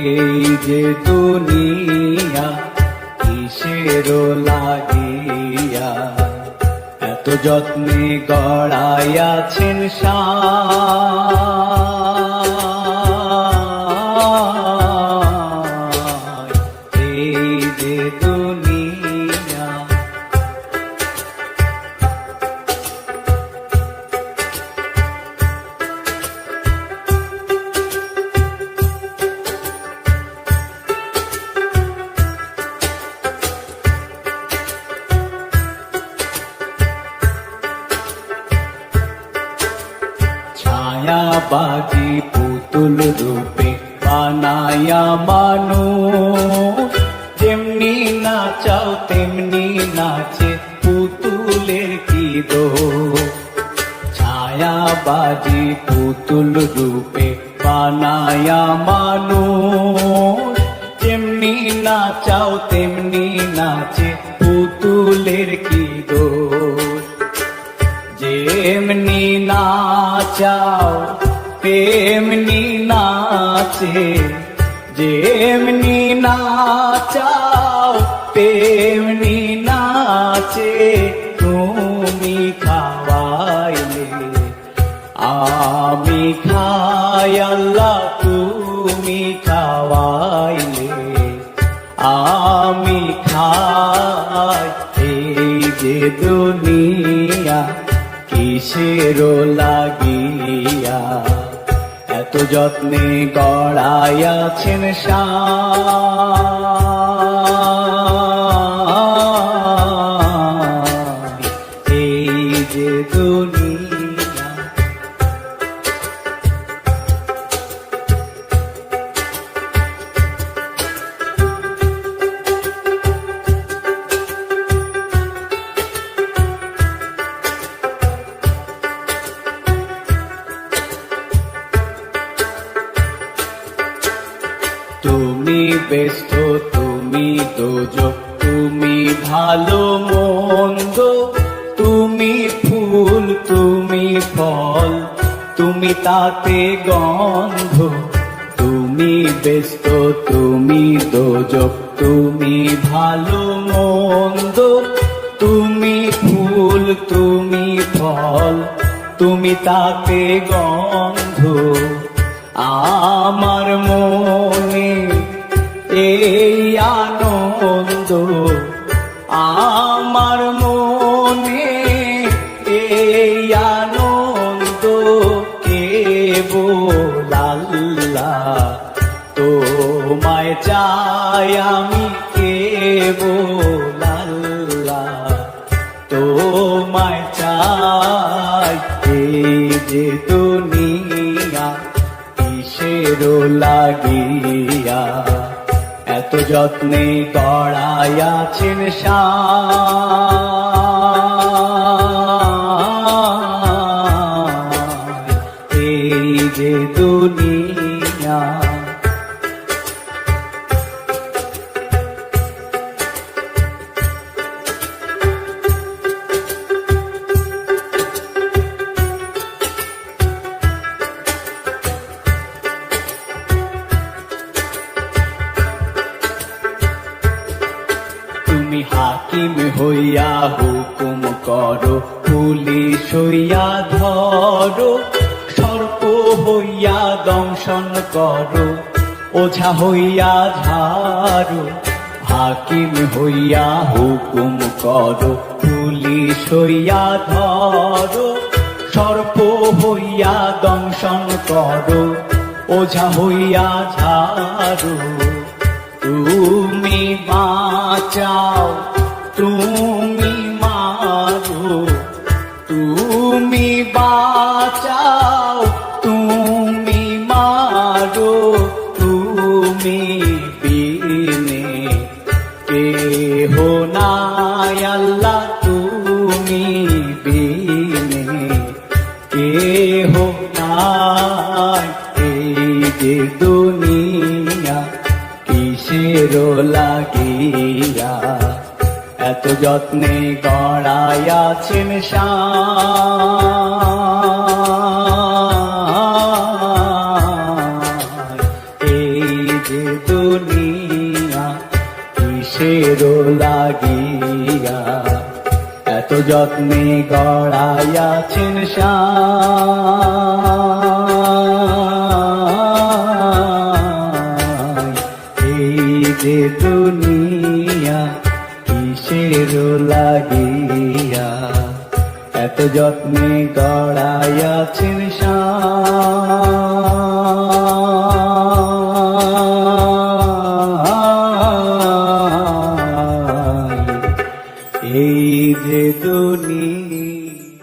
এই যে দুনিয়া কিসের লাগিয়া এত যত্নে গড়াইয়াছেন এই যে দুনিয়া। ছায়াবাজি পুতুল রূপে বানায়া মানুষ, যেমনি নাচাও তেমনি নাচে পুতুলের কি দোষ। ছায়াবাজি পুতুল রূপে বানায়া মানুষ, যেমনি নাচাও তেমনি নাচে পুতুলের কি দোষ। যেমনি নাচাও তেমনি নাচে, যেমনি নাচাও তেমনি নাচে, তুমি খাওয়াইলে আমি খাই আল্লাহ, তুমি খাওয়াইলে আমি খাই। এই যে দুনিয়া কিসের লাগিয়া এত যত্নে গড়াইয়াছেন এই যে দুনিয়া। তুমি ব্যস্ত তুমি দোজক, তুমি ভালো মন্দ, তুমি ফুল তুমি ফল, তুমি তাতে গন্ধ। তুমি ব্যস্ত তুমি দোজক, তুমি ভালো মন্দ, তুমি ফুল তুমি ফল, তুমি তাতে গন্ধ। আমার মনে এই আনন্দ, আমার মনে এই আনন্দ, কেবল আল্লাহ তোমায় চাই আমি, কেবল আল্লাহ তোমায় চাই। এই যে দুনিয়া কিসের লাগিয়া এত যত্নে গড়াইয়াছেন এই যে দুনিয়া। তুমি হাকিম হইয়া হুকুম করো, পুলিশ হইয়া ধরো, সর্প হইয়া দংশন করো, ওঝা হইয়া ঝাড়ো। হাকিম হইয়া হুকুম করো, পুলিশ হইয়া ধরো, সর্প হইয়া দংশন করো, ওঝা হইয়া ঝাড়ো। তুমি বাঁচাও তুমি মারো, তুমি বাঁচাও তুমি মারো, তুমি বিনে কেহ নাই আল্লাহ, তুমি বিনে কেহ নাই। এই যে দুনিয়া কিসের লাগিয়া এত যত্নে গড়াইয়াছেন এই যে কিসের লাগিয়া এত যত্নে গড়াইয়াছেন সাই। এই যে দুনিয়া কিসের লাগিয়া এত যত্নে গড়াইয়াছেন সাই। এই যে দুনিয়া